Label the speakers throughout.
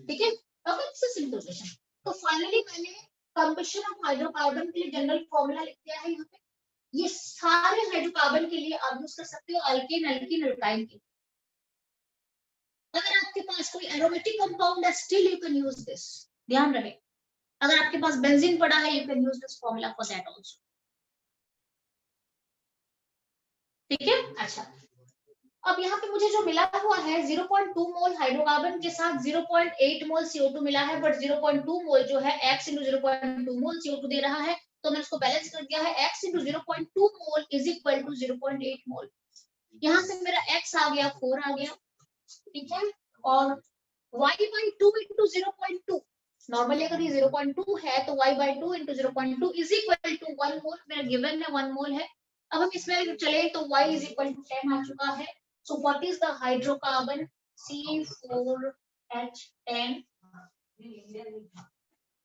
Speaker 1: ठीक है, okay, it's simple question. तो फाइनली मैंने कंबशन ऑफ हाइड्रोकार्बन के लिए जनरल फॉर्मूला लिख दिया है यहाँ पे। ये सारे हाइड्रोकार्बन के लिए आप यूज कर सकते हो, अल्केन एल्कीन एल्काइन के। अगर आपके पास कोई एरोमेटिक कंपाउंड है, still you can use this, ध्यान रहे। अगर आपके पास बेंजीन पड़ा है, you can use this formula for that also. ठीक है, अच्छा। अब यहाँ पे मुझे जो मिला हुआ है 0.2 मोल हाइड्रोकार्बन के साथ 0.8 मोल CO2 मिला है, बट 0.2 मोल जो है x इंटू 0.2 मोल CO2 दे रहा है, तो मैंने उसको बैलेंस कर दिया है। x into 0.2 mole is equal to 0.8 mole. यहाँ से मेरा x आ गया 4 आ गया, ठीक है। और y बाई 2 इंटू 0.2, नॉर्मली अगर ये 0.2 है तो y by 2 into 0.2 is equal to 1 mole, मेरा गिवन है 1 मोल है। अब हम इसमें चले तो y इज इक्वल टू 10 आ चुका है। So what is the hydrocarbon C4H10?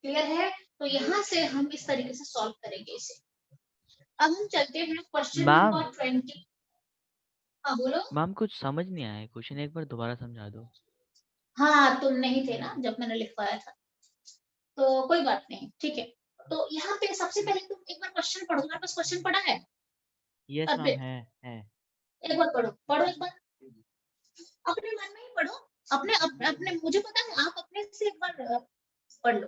Speaker 1: Clear है? तो यहाँ से हम इस तरीके से सॉल्व करेंगे इसे। अब हम चलते हैं क्वेश्चन नंबर 20। हाँ बोलो।
Speaker 2: मैम कुछ समझ नहीं आया, क्वेश्चन एक बार दोबारा समझा दो।
Speaker 1: हाँ तुम नहीं थे ना जब मैंने लिखवाया था, तो कोई बात नहीं, ठीक है। तो यहाँ पे सबसे पहले तुम एक बार क्वेश्चन पढ़ो, तुम्हारे पास क्वेश्चन पढ़ा है?
Speaker 2: यस मैम, है।
Speaker 1: एक बार पढ़ो, पढ़ो एक बार, अपने मन में ही पढ़ो, अपने अपने मुझे पता है आप अपने से एक बार पढ़ लो।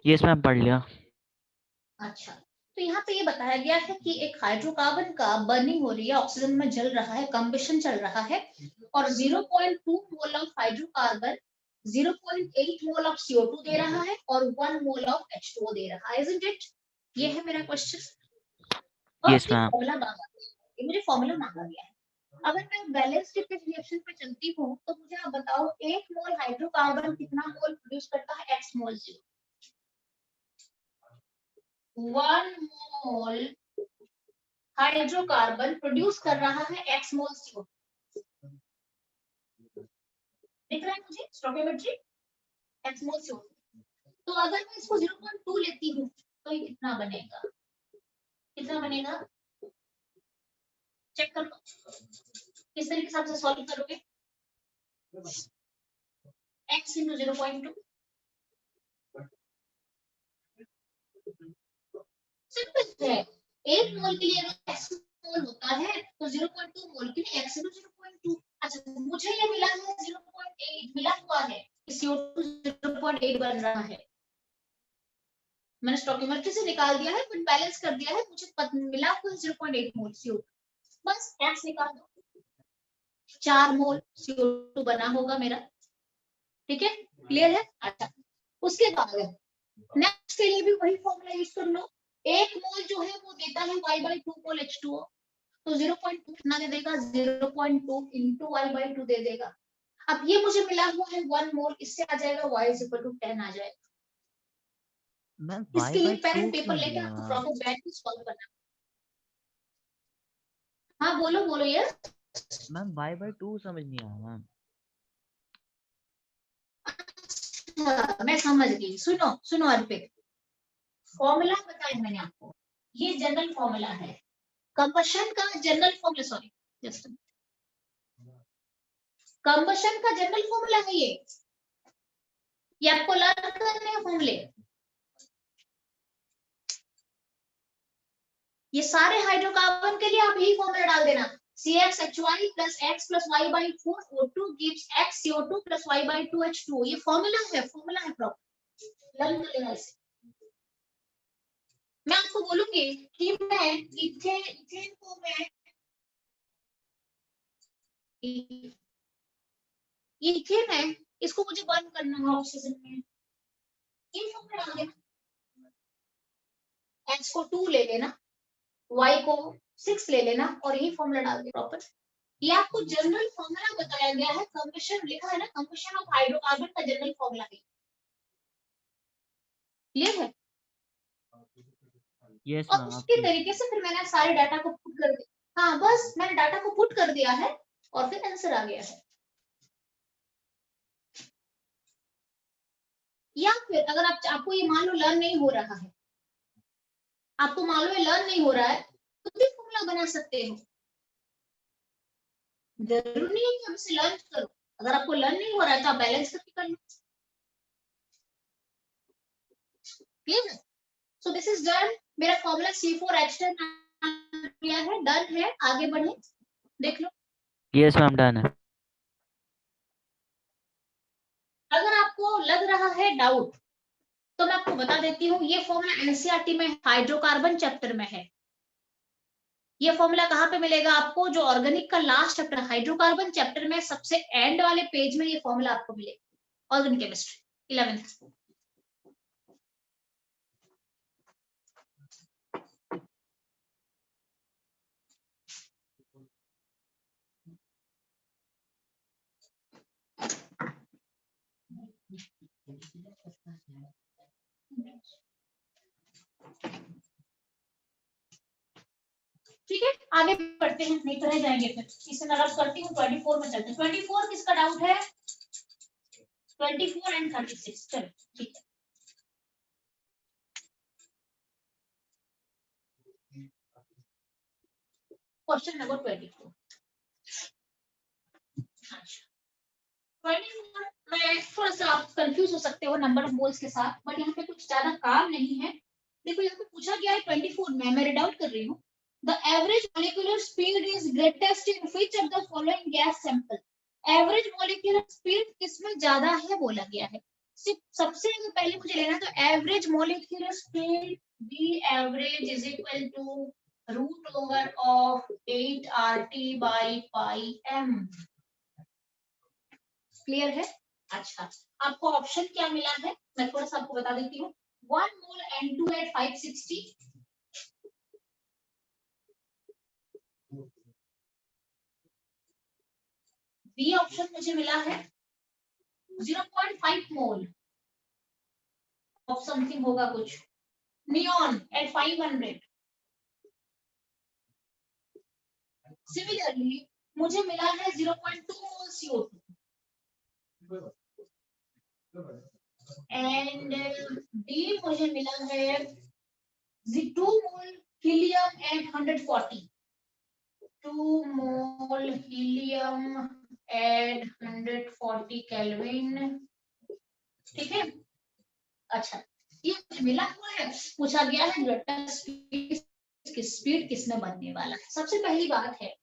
Speaker 2: यस मैम, पढ़ लिया।
Speaker 1: अच्छा, तो यहाँ पे ये बताया गया है कि एक हाइड्रोकार्बन का बर्निंग हो रही है, ऑक्सीजन में जल रहा है, कंबशन चल रहा है, और 0.2 mole of hydrocarbon 0.8 mole of CO2 दे रहा है और 1 मोल ऑफ H2O दे रहा है, isn't it? ये है मेरा क्वेश्चन। और
Speaker 2: यस
Speaker 1: मुझे
Speaker 2: मैम।
Speaker 1: फॉर्मूला मांगा गया, मुझे फॉर्मूला मांगा गया है। अगर मैं बैलेंस रिएक्शन पे चलती हूँ तो मुझे आप बताओ 1 मोल हाइड्रोकार्बन कितना मोल प्रोड्यूस करता है? X मोल। 1 मोल हाइड्रोकार्बन प्रोड्यूस कर रहा है x मोल CO2। दिख रहा है मुझे स्टोइकियोमेट्री, x मोल CO2। तो अगर मैं इसको 0.2 लेती हूँ तो ये कितना बनेगा? कितना बनेगा चेक कर लो, किस तरीके से आप सॉल्व करोगे। x into 0.2 सिंपल है। 1 मोल के लिए अगर x मोल होता है तो 0.2 मोल के लिए x into 0.2। अच्छा, मुझे ये मिला है 0.8 मिला हुआ है, CO2 0.8 बन रहा है, मैंने स्टोइकियोमेट्री से निकाल दिया है, बट बैलेंस कर दिया है, मुझे मिला हुआ 0.8 मोल CO2। बस x निकाल दो, 4 मोल CO2 बना होगा मेरा, ठीक है, क्लियर है। अच्छा, उसके बाद नेक्स्ट के लिए भी वही फॉर्मूला यूज कर लो। 1 मोल जो है वो देता है y बाई 2 मोल H2O, तो 0.2 कितना दे देगा? 0.2 इंटू y बाई 2 दे देगा। अब ये मुझे मिला हुआ है 1 मोल, इससे आ जाएगा y इज इक्वल टू 10 आ जाएगा।
Speaker 2: मैम
Speaker 1: इसके
Speaker 2: y
Speaker 1: लिए
Speaker 2: बाई
Speaker 1: पेन
Speaker 2: 2
Speaker 1: पेपर
Speaker 2: क्यों
Speaker 1: लेके
Speaker 2: दिया
Speaker 1: आपको
Speaker 2: मैम?
Speaker 1: प्रॉपर बैठ के सॉल्व करना। हाँ बोलो बोलो यस।
Speaker 2: मैम y बाई 2 समझ नहीं आया मैम।
Speaker 1: मैं समझ गई, सुनो सुनो अर्पित, फॉर्मूला बताया मैंने आपको, ये जनरल फॉर्मूला है कंबशन का, general formula, sorry just combustion का जनरल फॉर्मूला है ये आपको लर्न करने हैं फॉर्मूले। ये सारे हाइड्रोकार्बन के लिए आप यही फॉर्मूला डाल देना, CXHY plus X plus Y by 4 O2 gives X CO2 plus Y by 2 H2O। ये फॉर्मूला है प्रॉपर, लर्न कर लेना इसे। मैं आपको बोलूंगी कि मैं इथेन को मैं ये इथेन है, इसको मुझे बर्न करना है ऑक्सीजन में, ये फॉर्मूला डाल देना, X को 2 ले लेना, Y को 6 ले लेना और यही फॉर्मूला डाल देना प्रॉपर। ये आपको जनरल फॉर्मूला बताया गया है, कंबशन लिखा है ना, कंबशन ऑफ हाइड्रोकार्बन का जनरल फॉर्मूला है, क्लियर है।
Speaker 2: यस
Speaker 1: और
Speaker 2: मैम,
Speaker 1: उसके
Speaker 2: आपकी।
Speaker 1: तरीके से फिर मैंने सारे डाटा को पुट कर दिया, हाँ बस मैंने डाटा को पुट कर दिया है और फिर आंसर आ गया है। या फिर अगर आपको ये मान लो लर्न नहीं हो रहा है, आपको मान लो ये लर्न नहीं हो रहा है, खुद भी फॉर्मूला बना सकते हो, जरूरी नहीं है कि हमसे लर्न करो, अगर आपको लर्न नहीं हो रहा है तो आप बैलेंस करके कर लो। Clear? So this is done, मेरा फॉर्मूला C4H10 किया है, डन है, आगे बढ़े, देख लो।
Speaker 2: यस मैम डन है।
Speaker 1: अगर आपको लग रहा है डाउट तो मैं आपको बता देती हूँ, ये फॉर्मूला एनसीईआरटी में हाइड्रोकार्बन चैप्टर में है। ये फॉर्मूला कहाँ पे मिलेगा आपको? जो ऑर्गेनिक का लास्ट चैप्टर हाइड्रोकार्बन चैप्टर में सबसे एंड वाले पेज में ये फॉर्मूला आपको मिलेगा, ऑर्गेनिक केमिस्ट्री 11th। ठीक है, आगे बढ़ते हैं, नहीं तो रह जाएंगे फिर। इसे नरस करती हूँ, 24 में चलते हैं। 24 किसका डाउट है? 24 एंड 36, चलो ठीक है। Question number 24। अच्छा, 24 में थोड़ा सा आप कंफ्यूज हो सकते हो नंबर ऑफ मोल्स के साथ, बट यहाँ पे कुछ ज्यादा काम नहीं है। देखो यहाँ पे पूछा गया है 24 में, मैं रीड आउट कर रही हूँ। The average molecular speed is greatest in which of the following gas sample? Average molecular speed किसमें ज्यादा है बोला गया है। सबसे पहले मुझे लेना है तो average molecular speed, v average is equal to root over of 8RT by pi m। Clear है? अच्छा, आपको ऑप्शन क्या मिला है मैं थोड़ा सा आपको बता देती हूँ। 1 मोल N2 at 560, बी ऑप्शन मुझे मिला है 0.5 मोल ऑफ समथिंग होगा कुछ, नियॉन एट 500। सिमिलरली मुझे मिला है 0.2 मोल CO2 एंड डी मुझे मिला है 2 मोल helium at 140, 2 mole helium at 140 kelvin. ठीक है, अच्छा ये मुझे मिला हुआ है, पूछा गया है ग्रेटेस्ट स्पीड किसमें बनने वाला है। सबसे पहली बात है,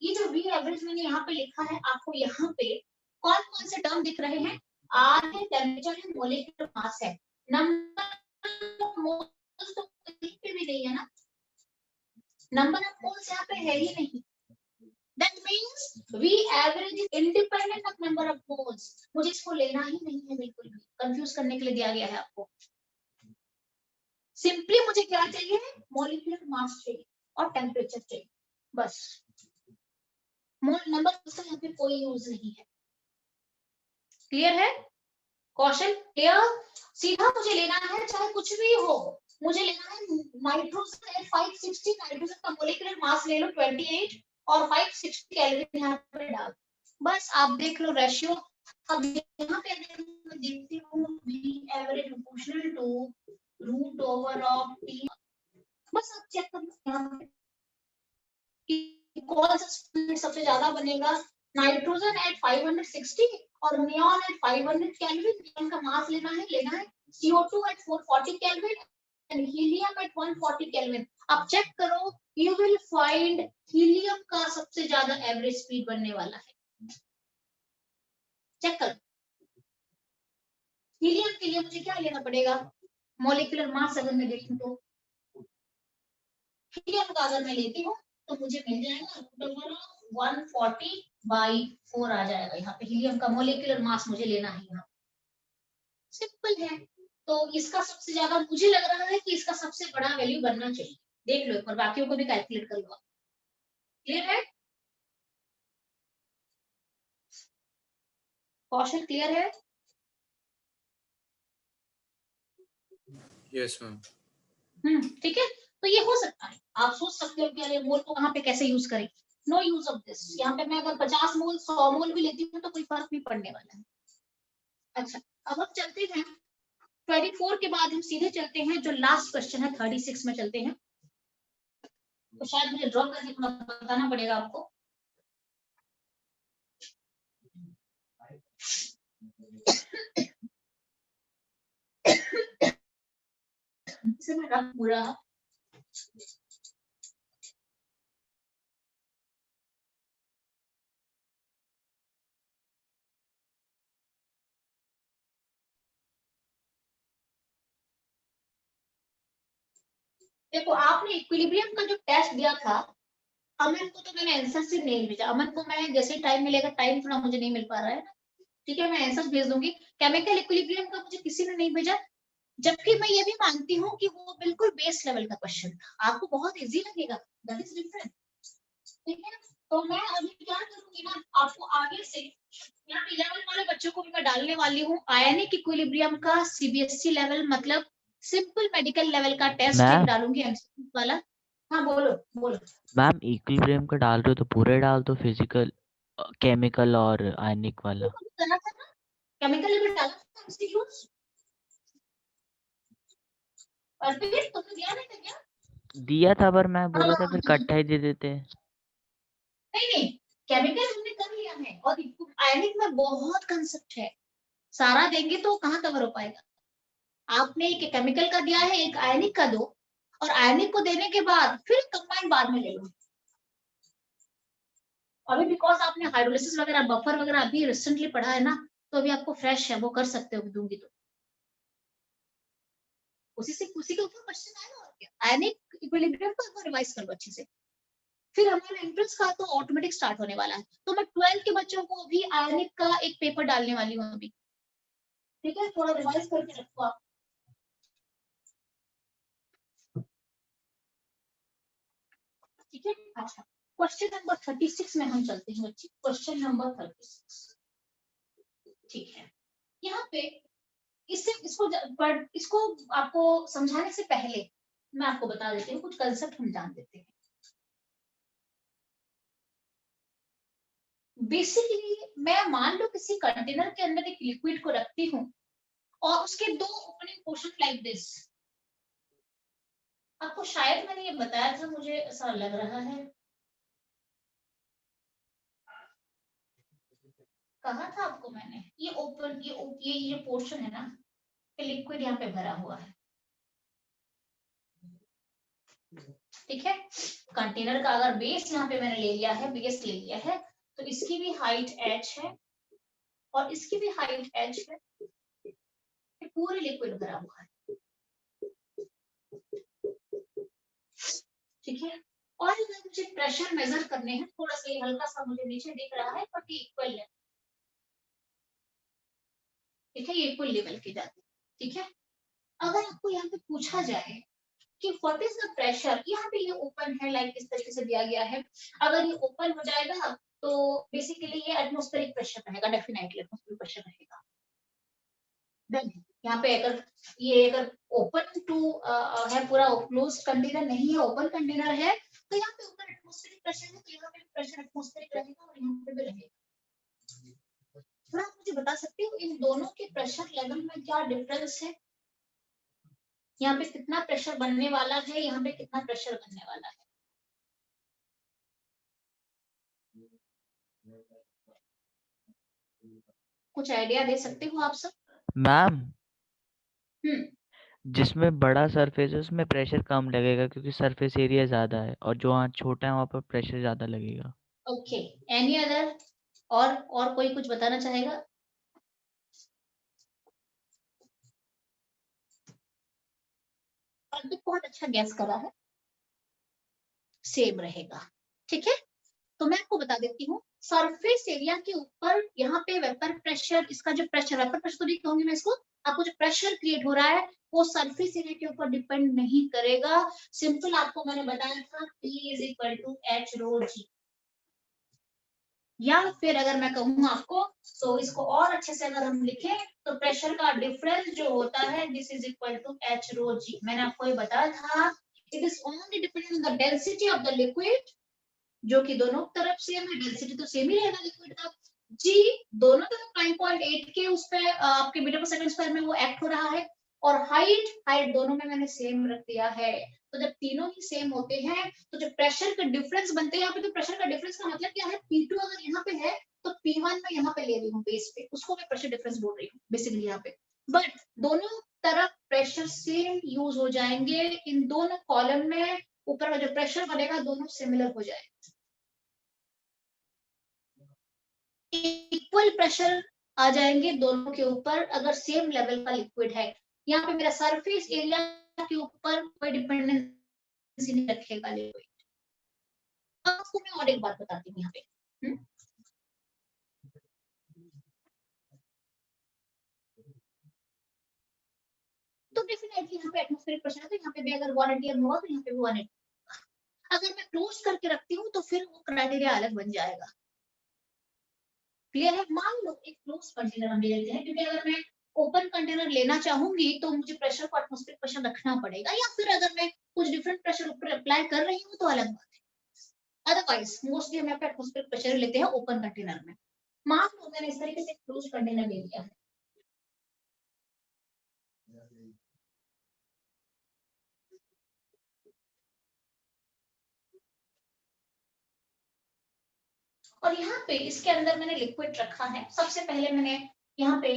Speaker 1: ये जो वी एवरेज मैंने यहाँ पे लिखा है, आपको यहाँ पे कौन कौन से टर्म दिख रहे हैं? आर है, टेम्परेचर है, मॉलिक्यूलर मास है, नंबर ऑफ मोल्स तो कहीं पे भी नहीं है ना, नंबर ऑफ मोल्स यहाँ पे है ही नहीं। That means V average is independent of number of moles। मुझे इसको लेना ही नहीं है, बिल्कुल भी कंफ्यूज करने के लिए दिया गया है आपको। सिंपली मुझे क्या चाहिए? मॉलिक्यूलर मास चाहिए और टेम्परेचर चाहिए, बस। मोल नंबर का यहाँ पे कोई यूज नहीं है। क्लियर है? Question clear? सीधा मुझे लेना है, चाहे कुछ भी हो, मुझे लेना है नाइट्रोजन एट 560, नाइट्रोजन का मॉलिक्यूलर मास ले लो 28 और 560 केल्विन यहाँ पे डाल, बस आप देख लो रेशियो। अब यहाँ पे देखती हूँ V average proportional to root over of T, बस आप चेक कर लो यहाँ पे कि कौन सा स्पीड सबसे ज्यादा बनेगा। नाइट्रोजन एट 560 और नियॉन एट 500 केल्विन, नियॉन का मास लेना है CO2 at 440 kelvin and helium at 140 kelvin. आप चेक करो, यू विल फाइंड हीलियम का सबसे ज्यादा एवरेज स्पीड बनने वाला है। चेक करो, हीलियम के लिए मुझे क्या लेना पड़ेगा? मॉलिक्यूलर मास अगर मैं देखूं तो हीलियम का अगर मैं लेती हूँ तो मुझे मिल जाएगा 140/4 आ जाएगा। यहाँ पे हीलियम का मॉलिक्यूलर मास मुझे लेना है, यहाँ सिंपल है। तो इसका सबसे ज्यादा मुझे लग रहा है कि इसका सबसे बड़ा वैल्यू बनना चाहिए। देख लो एक बार, बाकियों को भी कैलकुलेट कर लो। क्लियर है? क्वेश्चन क्लियर है?
Speaker 3: Yes ma'am.
Speaker 1: ठीक है, तो ये हो सकता है, आप सोच सकते हो कि अरे मोल को वहां पे कैसे यूज करें। No use of this. यहाँ पे मैं अगर 50 मोल 100 मोल भी लेती हूँ तो कोई फर्क नहीं पड़ने वाला है। अच्छा, अब हम चलते हैं 24 के बाद हम सीधे चलते हैं जो लास्ट क्वेश्चन है 36 में चलते हैं। तो शायद मुझे ड्रॉ करके थोड़ा बताना पड़ेगा आपको। इसे मैं रख पूरा देखो, आपने इक्विलिब्रियम का जो टेस्ट दिया था, अमन को तो मैंने आंसर से नहीं भेजा। अमन को मैं जैसे टाइम मिलेगा, टाइम थोड़ा मुझे नहीं मिल पा रहा है, ठीक है, मैं आंसर भेज दूंगी। केमिकल इक्विलिब्रियम का मुझे किसी ने नहीं भेजा, जबकि मैं ये भी मानती हूँ कि वो बिल्कुल बेस लेवल का क्वेश्चन था, आपको बहुत इजी लगेगा, दैट इज डिफरेंट, ठीक है। तो मैं अभी क्या करूंगी ना, आपको आगे से यहाँ पे 11 वाले बच्चों को भी मैं डालने वाली हूँ आयनिक इक्विलिब्रियम का सीबीएसई लेवल, मतलब सिंपल मेडिकल लेवल का टेस्ट एक
Speaker 2: मैम
Speaker 1: डालूंगी एमसीक्यू वाला। हाँ बोलो बोलो।
Speaker 2: मैम इक्विलिब्रियम का डाल रहे हो तो पूरे डाल दो, फिजिकल, केमिकल और आयनिक वाला।
Speaker 1: करना था ना, केमिकल लेवल डाला था एमसीक्यूज, और फिर तुमने दिया नहीं था क्या?
Speaker 2: दिया था पर मैं बोल रहा था फिर
Speaker 1: हाँ,
Speaker 2: इकट्ठा ही दे देते।
Speaker 1: नहीं नहीं, केमिकल हमने कर लिया है, और आयनिक में बहुत कंसेप्ट है, सारा देंगे तो कहाँ कवर हो पाएगा। आपने एक केमिकल का दिया है, एक आयनिक का दो, और आयनिक को देने के बाद फिर कंबाइन बाद में ले लो। अभी बिकॉज आपने हाइड्रोलिसिस वगैरह बफर वगैरह अभी रिसेंटली पढ़ा है ना, तो अभी आपको फ्रेश है, वो कर सकते हो, दूंगी तो उसी के ऊपर क्वेश्चन आएगा, और क्या आयनिक इक्विलिब्रियम को एक बार रिवाइज कर लो अच्छे से, फिर हमारा एंट्रेंस का तो ऑटोमेटिक स्टार्ट होने वाला है। तो मैं 12 के बच्चों को भी आयनिक का एक पेपर डालने वाली हूँ अभी, ठीक है, थोड़ा रिवाइज करके रखो आप, ठीक है। अच्छा, क्वेश्चन नंबर 36 में हम चलते हैं बच्चे, क्वेश्चन नंबर 36, ठीक है। यहाँ पे इसको आपको समझाने से पहले मैं आपको बता देती हूँ, कुछ कंसेप्ट हम जान देते हैं। बेसिकली मैं मान लो किसी कंटेनर के अंदर एक लिक्विड को रखती हूँ, और उसके दो ओपनिंग पोर्शन लाइक दिस। आपको शायद मैंने ये बताया था, मुझे ऐसा लग रहा है, कहा था आपको मैंने, ये ओपन ये पोर्शन है ना, लिक्विड यहाँ पे भरा हुआ है, ठीक है। कंटेनर का अगर बेस यहाँ पे मैंने ले लिया है, बेस ले लिया है, तो इसकी भी हाइट h है और इसकी भी हाइट h है, पूरे लिक्विड भरा हुआ है, ठीक है। और अगर मुझे प्रेशर मेजर करने हैं, थोड़ा सा ये हल्का सा मुझे नीचे दिख रहा है, बट इक्वल है, ठीक है, ये इक्वल लेवल की जाती है, ठीक है। अगर आपको यहाँ पे पूछा जाए कि व्हाट इज द प्रेशर, यहाँ पे ये ओपन है, लाइक इस तरीके से दिया गया है, अगर ये ओपन हो जाएगा तो बेसिकली ये एटमॉस्फेरिक प्रेशर रहेगा, डेफिनेटली एटमॉस्फेरिक प्रेशर रहेगा। देन यहाँ पे अगर ओपन टू है, पूरा क्लोज कंटेनर नहीं है, ओपन कंटेनर है, तो यहाँ पे ऊपर एटमॉस्फेरिक प्रेशर है, तो यहाँ पे प्रेशर एटमॉस्फेरिक रहेगा, और यहाँ पे भी रहेगा। थोड़ा आप मुझे बता सकते हो इन दोनों के प्रेशर लेवल में क्या डिफरेंस है, यहाँ पे कितना प्रेशर बनने वाला है, यहाँ पे कितना प्रेशर बनने वाला है? कुछ आइडिया दे सकते हो आप सब?
Speaker 2: मैम
Speaker 1: हम्म,
Speaker 2: जिसमें बड़ा सरफेस है उसमें प्रेशर कम लगेगा क्योंकि सरफेस एरिया ज़्यादा है, और जो वहाँ छोटा है वहाँ पर प्रेशर ज़्यादा लगेगा।
Speaker 1: ओके, एनी अदर, और कोई कुछ बताना चाहेगा? अर्पित बहुत अच्छा गैस करा है, सेम रहेगा, ठीक है। तो मैं आपको बता देती हूँ, सरफेस एरिया के ऊपर यहाँ पे वेपर प्रेशर, इसका जो प्रेशर, वेपर प्रेशर तो नहीं कहूंगी मैं इसको, आपको जो प्रेशर क्रिएट हो रहा है वो सरफेस एरिया के ऊपर डिपेंड नहीं करेगा। सिंपल आपको मैंने बताया था, P is equal to H rho G, या फिर अगर मैं कहूँ आपको, तो इसको और अच्छे से अगर हम लिखें, तो प्रेशर का डिफरेंस जो होता है, this is equal to H rho G. मैंने आपको ये बताया था, it is only depending on the density of the liquid, जो कि दोनों तरफ सेम है, डेंसिटी तो सेम ही रहेगा लिक्विड का। जी दोनों तरफ 9.8 के उस पे आपके मीटर पर सेकंड स्क्वायर में वो एक्ट हो रहा है, और हाइट हाइट दोनों में मैंने सेम रख दिया है, तो जब तीनों ही सेम होते हैं तो जो प्रेशर का डिफरेंस बनते हैं यहाँ पे, तो प्रेशर का डिफरेंस का मतलब क्या है, P2 अगर यहाँ पे है तो P1 मैं यहाँ पे ले रही हूँ बेस पे, उसको मैं प्रेशर डिफरेंस बोल रही हूँ बेसिकली यहाँ पे। बट दोनों तरफ प्रेशर सेम यूज हो जाएंगे, इन दोनों कॉलम में ऊपर का जो प्रेशर बनेगा दोनों सिमिलर हो जाएगा, इक्वल प्रेशर आ जाएंगे दोनों के ऊपर अगर सेम लेवल का लिक्विड है। यहाँ पे मेरा सरफेस एरिया के ऊपर कोई डिपेंडेंसी नहीं रखेगा लिक्विड। आपको मैं और एक बात बताती हूँ यहाँ पे। तो डेफिनेटली यहाँ पे एटमॉस्फेरिक प्रेशर है, तो यहाँ पे भी अगर 1 atm हुआ तो यहाँ पे भी 1 atm। अगर मैं क्लोज करके रखती हूँ तो फिर वो क्राइटेरिया अलग बन जाएगा। क्लियर है? मान लो एक क्लोज कंटेनर हम ले लेते हैं, क्योंकि अगर मैं ओपन कंटेनर लेना चाहूंगी तो मुझे प्रेशर को एटमॉस्फेरिक प्रेशर रखना पड़ेगा, या फिर अगर मैं कुछ डिफरेंट प्रेशर ऊपर अप्लाई कर रही हूँ तो अलग बात है। अदरवाइज मोस्टली हम एटमॉस्फेरिक प्रेशर लेते हैं ओपन कंटेनर में। मान लो मैंने इस तरीके से क्लोज कंटेनर ले लिया है, और यहाँ पे इसके अंदर मैंने लिक्विड रखा है। सबसे पहले मैंने यहाँ पे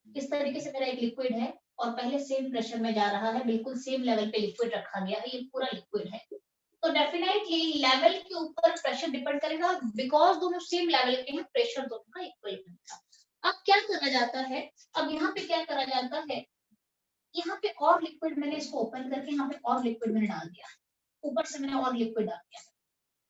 Speaker 1: इस तरीके से मेरा एक लिक्विड है और पहले सेम प्रेशर में जा रहा है, बिल्कुल सेम लेवल पे लिक्विड रखा गया है, ये पूरा लिक्विड है। तो डेफिनेटली लेवल के ऊपर प्रेशर डिपेंड करेगा, बिकॉज दोनों सेम लेवल के हैं, प्रेशर दोनों का इक्वल बनेगा। अब क्या करा जाता है, अब यहाँ पे क्या करा जाता है, यहाँ पे और लिक्विड मैंने इसको ओपन करके यहाँ पे और लिक्विड मैंने डाल दिया, ऊपर से मैंने और लिक्विड डाल दिया।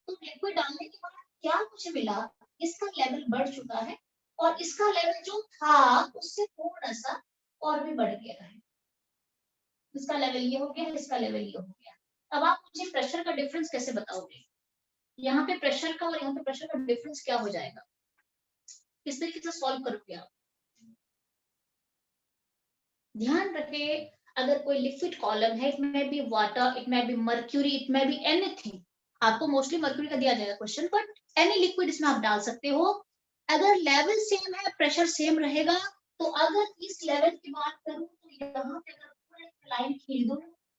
Speaker 1: तो लिक्विड डालने के बाद क्या मुझे मिला, इसका लेवल बढ़ चुका है और इसका लेवल जो था उससे थोड़ा सा और भी बढ़ गया है। इसका लेवल ये हो गया, इसका लेवल ये हो गया। अब आप मुझे प्रेशर का डिफरेंस कैसे बताओगे, यहाँ पे प्रेशर का और यहाँ पे प्रेशर का डिफरेंस क्या हो जाएगा, किस तरीके से सॉल्व करोगे आप? ध्यान रखे, अगर कोई लिक्विड कॉलम है, it may be water, it may be mercury, it may be anything, आपको मोस्टली मर्क्यूरी का दिया जाएगा क्वेश्चन, बट एनी लिक्विड इसमें आप डाल सकते हो। अगर लेवल सेम है, प्रेशर सेम रहेगा। तो अगर इस लेवल की बात करूं तो यहाँ पे अगर पूरा एक लाइन खींच दूं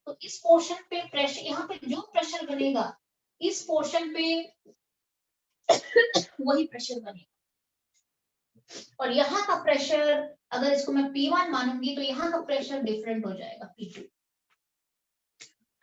Speaker 1: तो इस पोर्शन पे प्रेशर, यहाँ पे जो प्रेशर बनेगा इस पोर्शन पे वही प्रेशर बनेगा, और यहाँ का प्रेशर अगर इसको मैं P1 मानूंगी तो यहाँ का प्रेशर डिफरेंट हो जाएगा P2।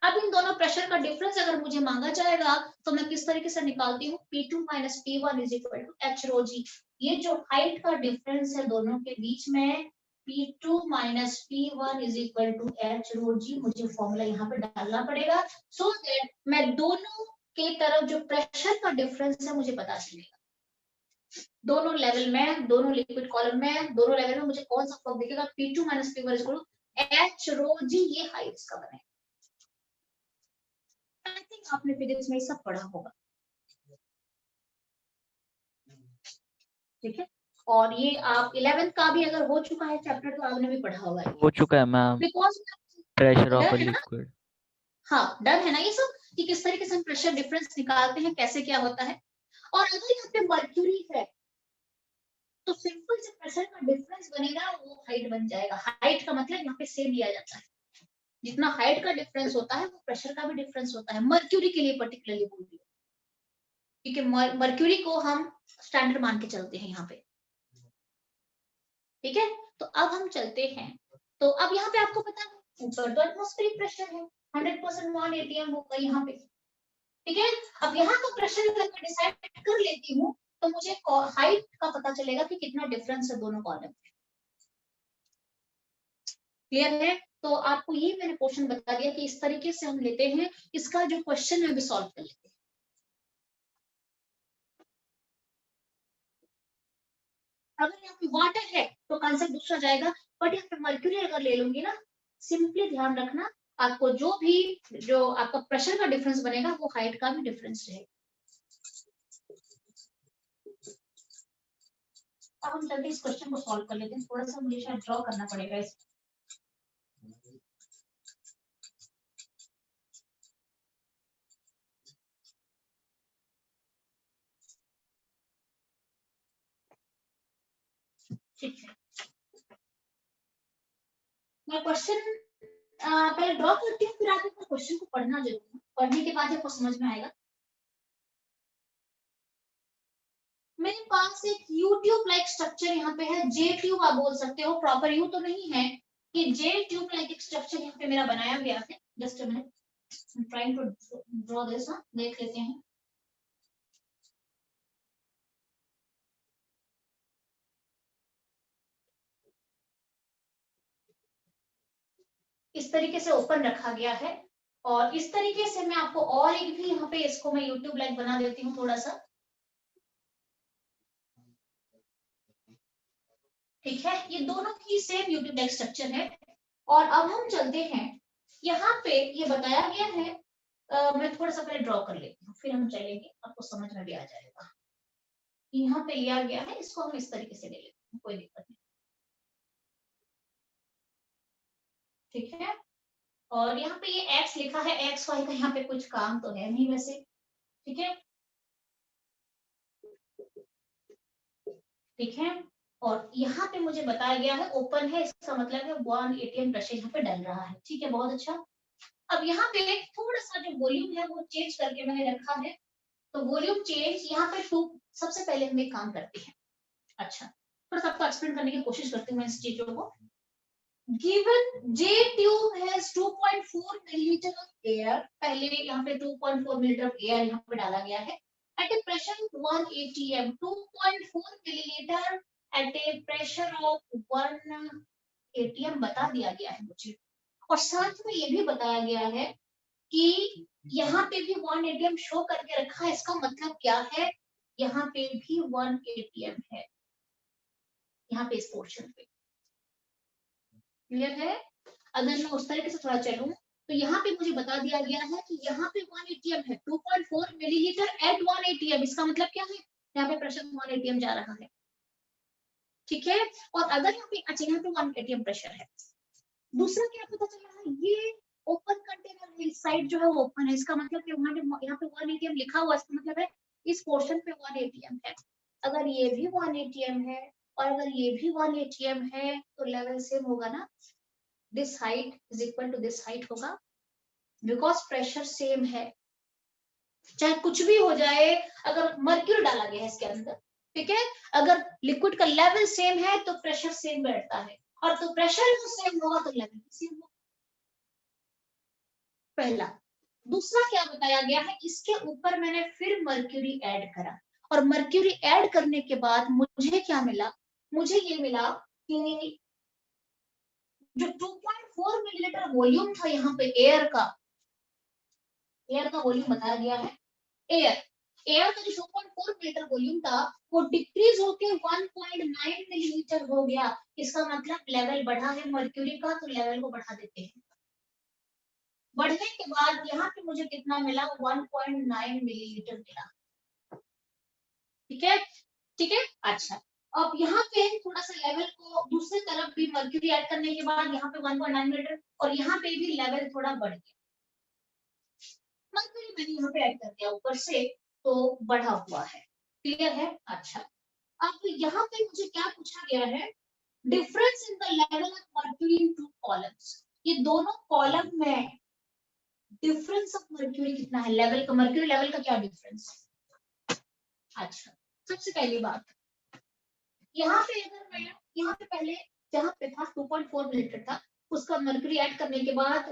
Speaker 1: अब इन दोनों प्रेशर का डिफरेंस अगर मुझे मांगा जाएगा तो मैं किस तरीके से निकालती हूँ, P2 minus P1 is equal to H rho G. ये जो हाइट का डिफरेंस है दोनों के बीच में, P2 minus P1 is equal to H rho G, मुझे फॉर्मूला यहाँ पे डालना पड़ेगा सो दैट मैं दोनों के तरफ जो प्रेशर का डिफरेंस है मुझे पता चलेगा। दोनों लेवल में, दोनों लिक्विड कॉलम में, दोनों लेवल में मुझे कौन सा फॉर्म दिखेगा, P2 minus P1 is equal to H rho G, ये हाइट का बनेगा। आई थिंक आपने फिजिक्स में सब पढ़ा होगा, ठीक है। और ये आप 11th का भी अगर हो चुका है चैप्टर तो आपने भी पढ़ा होगा,
Speaker 2: हो चुका है ma'am,
Speaker 1: because
Speaker 2: pressure of a
Speaker 1: डर है ना,
Speaker 2: लिक्विड।
Speaker 1: हाँ डर है ना ये सब कि किस तरीके से हम प्रेशर डिफरेंस निकालते हैं, कैसे क्या होता है। और अगर यहाँ पे मर्क्यूरी है तो सिंपल से प्रेशर का डिफरेंस बनेगा, वो हाइट बन जाएगा। हाइट का मतलब यहाँ पे सेम लिया जाता है, जितना हाइट का डिफरेंस होता है वो प्रेशर का भी डिफरेंस होता है, मर्क्यूरी के लिए पर्टिकुलरली बोल रही हूँ, क्योंकि मर्क्यूरी को हम स्टैंडर्ड मान के चलते हैं यहाँ पे, ठीक है। तो अब हम चलते हैं, तो अब यहाँ पे आपको पता है ऊपर तो एटमॉस्फेरिक प्रेशर है 100% 1 atm होगा यहाँ पे, ठीक है। अब यहाँ का प्रेशर अगर मैं डिसाइड कर लेती हूँ तो मुझे हाइट का पता चलेगा कि कितना डिफरेंस है दोनों कॉलम में। क्लियर है? तो आपको ये मैंने क्वेश्चन बता दिया कि इस तरीके से हम लेते हैं, इसका जो क्वेश्चन है भी सॉल्व कर लेते हैं। अगर यहाँ पे वाटर है तो कॉन्सेप्ट दूसरा जाएगा, बट यहाँ पे मर्क्यूरी अगर ले लूंगी ना, सिंपली ध्यान रखना आपको जो आपका प्रेशर का डिफरेंस बनेगा वो हाइट का भी डिफरेंस रहेगा। अब हम जल्दी इस क्वेश्चन को सॉल्व कर लेते हैं, थोड़ा सा मुझे शायद ड्रॉ करना पड़ेगा इस, ठीक है। मैं क्वेश्चन पहले ड्रॉ करती हूँ, फिर आगे क्वेश्चन को पढ़ना जरूर है, पढ़ने के बाद आपको समझ में आएगा। मेरे पास एक यू ट्यूब लाइक स्ट्रक्चर यहाँ पे है, जे ट्यूब आप बोल सकते हो, प्रॉपर यू तो नहीं है, कि जे ट्यूब लाइक एक स्ट्रक्चर यहाँ पे मेरा बनाया गया है। Just a minute, I am trying to draw this, देख लेते हैं। इस तरीके से ओपन रखा गया है, और इस तरीके से मैं आपको और एक भी यहाँ पे इसको मैं यूट्यूब लाइक बना देती हूँ थोड़ा सा, ठीक है। ये दोनों ही सेम यूट्यूब लाइक स्ट्रक्चर है। और अब हम चलते हैं, यहाँ पे ये बताया गया है, मैं थोड़ा सा पहले ड्रॉ कर लेती हूँ, फिर हम चलेंगे, आपको समझ में भी आ जाएगा। यहाँ पे लिया गया है, इसको हम इस तरीके से ले लेते हैं, कोई दिक्कत नहीं, ठीक है। और यहाँ पे ये x लिखा है, एक्स वाई का यहाँ पे कुछ काम तो है नहीं वैसे, ठीक है, ठीक है। और यहाँ पे मुझे बताया गया है ओपन है, इसका मतलब है 1 एटीएम ब्रशेज यहाँ पे डल रहा है, ठीक है, बहुत अच्छा। अब यहाँ पे थोड़ा सा जो वॉल्यूम है वो चेंज करके मैंने रखा है, तो वॉल्यूम चेंज यहाँ पे टू, सबसे पहले हम एक काम करते हैं, अच्छा थोड़ा सा आपको एक्सप्लेन करने की कोशिश करती हूँ इस चीजों को। Given J tube has 2.4 millilitre of air, पहले यहाँ पे 2.4 मिलीलीटर ऑफ एयर यहाँ पे डाला गया है, at a pressure 1 atm, 2.4 millilitre at a pressure of 1 atm बता दिया गया है मुझे। और साथ में ये भी बताया गया है कि यहाँ पे भी 1 atm शो करके रखा है, इसका मतलब क्या है, यहाँ पे भी 1 atm है, यहाँ पे इस पोर्शन पे, क्लियर है। अगर मैं उस तरीके से थोड़ा चलूं, तो यहाँ पे मुझे बता दिया गया है कि यहाँ पे 1 atm है, 2.4 मिलीलीटर एट 1 atm, इसका मतलब क्या है, यहाँ पे प्रेशर 1 atm जा रहा है, ठीक है। और अगर यहाँ पे, अच्छा यहाँ पे 1 atm प्रेशर है, दूसरा क्या पता चल रहा है, ये ओपन कंटेनर है, इस साइड जो है वो ओपन है, इसका मतलब कि यहाँ पे 1 atm लिखा हुआ है, इसका मतलब है इस पोर्शन पे 1 atm है। अगर ये भी 1 atm है और अगर ये भी 1 atm है, तो लेवल सेम होगा ना, this height is equal to this height होगा, बिकॉज प्रेशर सेम है, चाहे कुछ भी हो जाए, अगर मर्क्यूरी डाला गया है इसके अंदर, ठीक है, अगर लिक्विड का लेवल सेम है तो प्रेशर सेम बैठता है, और तो प्रेशर सेम होगा तो लेवल भी सेम होगा, पहला। दूसरा क्या बताया गया है, इसके ऊपर मैंने फिर मर्क्यूरी ऐड करा, और मर्क्यूरी ऐड करने के बाद मुझे क्या मिला, मुझे ये मिला कि जो 2.4 मिलीलीटर वॉल्यूम था यहाँ पे एयर का वॉल्यूम बताया गया है, एयर का जो 2.4 मिलीलीटर वॉल्यूम था वो डिक्रीज होके 1.9 मिलीलीटर हो गया, इसका मतलब लेवल बढ़ा है मर्क्यूरी का, तो लेवल को बढ़ा देते हैं। बढ़ने के बाद यहाँ पे मुझे कितना मिला, 1.9 मिलीलीटर मिला, ठीक है, ठीक है। अच्छा, अब यहाँ पे थोड़ा सा लेवल को दूसरी तरफ भी मर्क्यूरी ऐड करने के बाद यहाँ पे 1.9 मिलीलीटर, और यहाँ पे भी लेवल थोड़ा बढ़ गया, मर्क्यूरी मैंने यहाँ पे ऐड कर दिया ऊपर से, तो बढ़ा हुआ है, क्लियर है। अच्छा, अब यहाँ पे मुझे क्या पूछा गया है, difference in the level of mercury in two columns, ये दोनों कॉलम में डिफरेंस ऑफ मर्क्यूरी कितना है, लेवल का, मर्क्यूरी लेवल का क्या डिफरेंस है। अच्छा, सबसे पहली बात, यहाँ पे अगर मैं, यहाँ पे पहले जहाँ पे था 2.4 मिलीलीटर था, उसका मर्क्यूरी ऐड करने के बाद